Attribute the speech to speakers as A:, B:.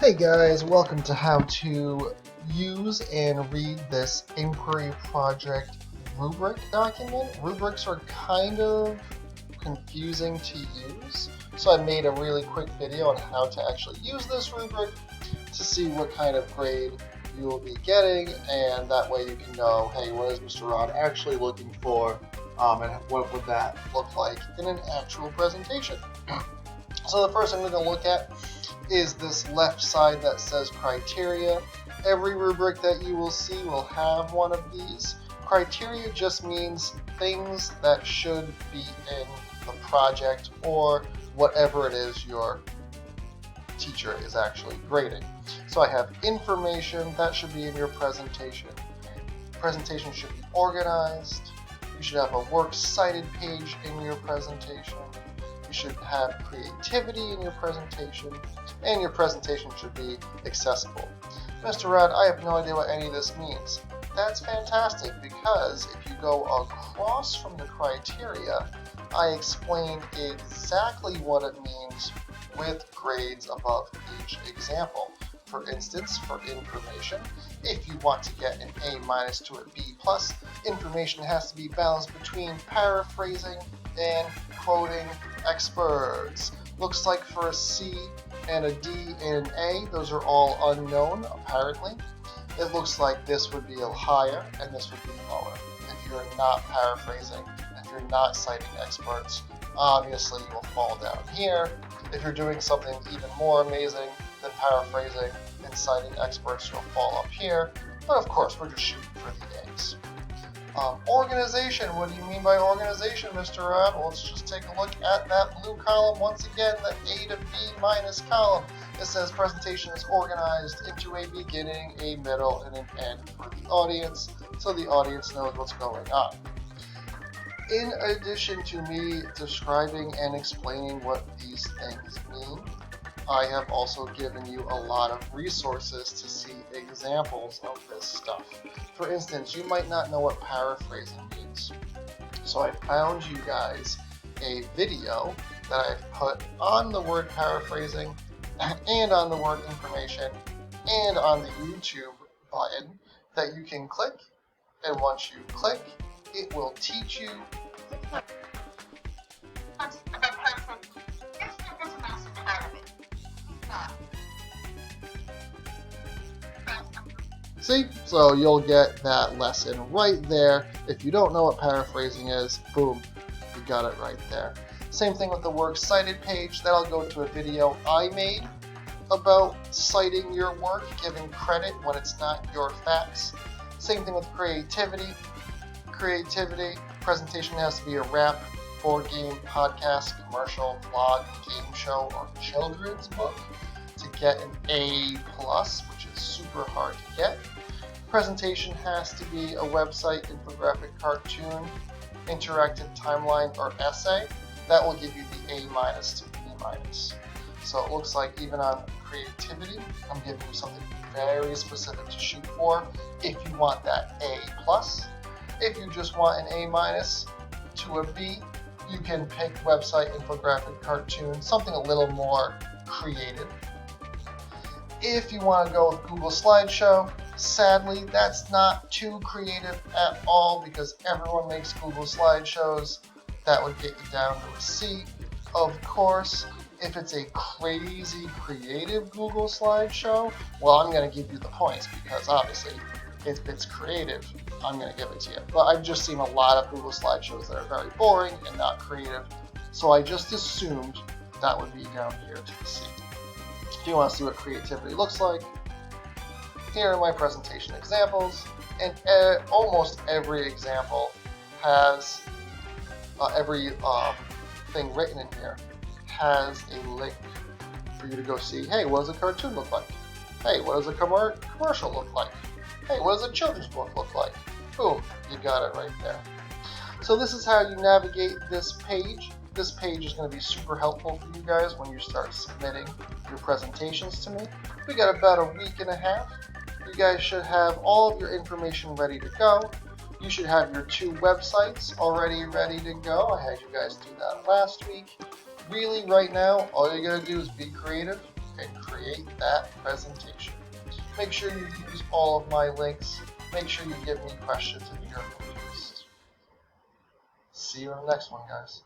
A: Hey guys, welcome to how to use and read this inquiry project rubric document. Rubrics are kind of confusing to use, so I made a really quick video on how to actually use this rubric to see what kind of grade you will be getting, and that way you can know, hey, what is Mr. Rod actually looking for, and what would that look like in an actual presentation. So the first thing we're going to look at is this left side that says criteria. Every rubric that you will see will have one of these. Criteria just means things that should be in the project or whatever it is your teacher is actually grading. So I have information that should be in your presentation. Presentation should be organized. You should have a works cited page in your presentation. You should have creativity in your presentation, and your presentation should be accessible. Mr. Rod, I have no idea what any of this means. That's fantastic, because if you go across from the criteria, I explain exactly what it means with grades above each example. For instance, for information, if you want to get an A- to a B+, information has to be balanced between paraphrasing and quoting experts. Looks like for a C and a D and an A, those are all unknown, apparently. It looks like this would be a higher and this would be lower. If you're not paraphrasing, if you're not citing experts, obviously you will fall down here. If you're doing something even more amazing than paraphrasing and citing experts, you'll fall up here. But of course, we're just shooting for the A's. Organization, what do you mean by organization, Mr. Rod? Well, let's just take a look at that blue column once again, the A to B- column. It says presentation is organized into a beginning, a middle, and an end for the audience, so the audience knows what's going on. In addition to me describing and explaining what these things mean, I have also given you a lot of resources to see examples of this stuff. For instance, you might not know what paraphrasing means. So I found you guys a video that I've put on the word paraphrasing and on the word information and on the YouTube button that you can click. And once you click, it will teach you See? So you'll get that lesson right there. If you don't know what paraphrasing is, boom, you got it right there. Same thing with the works cited page. That'll go to a video I made about citing your work, giving credit when it's not your facts. Same thing with creativity. Presentation has to be a rap, board game, podcast, commercial, vlog, game show, or children's book to get an A+, which is super hard to get. Presentation has to be a website, infographic, cartoon, interactive timeline, or essay. That will give you the A- to B-. So it looks like even on creativity, I'm giving you something very specific to shoot for if you want that A+. If you just want an A- to a B, you can pick website, infographic, cartoon, something a little more creative. If you want to go with Google Slideshow, sadly, that's not too creative at all because everyone makes Google Slideshows. That would get you down to a C. Of course, if it's a crazy creative Google Slideshow, well, I'm going to give you the points because obviously, if it's creative, I'm going to give it to you. But I've just seen a lot of Google Slideshows that are very boring and not creative, so I just assumed that would be down here to the C. If you want to see what creativity looks like, here are my presentation examples, and almost every example has, every thing written in here has a link for you to go see, hey, what does a cartoon look like? Hey, what does a commercial look like? Hey, what does a children's book look like? Boom, you got it right there. So this is how you navigate this page. This page is going to be super helpful for you guys when you start submitting your presentations to me. We got about a week and a half. You guys should have all of your information ready to go. You should have your 2 websites already ready to go. I had you guys do that last week. Really, right now, all you gotta do is be creative and create that presentation. Make sure you use all of my links. Make sure you give me questions if you're confused. See you in the next one, guys.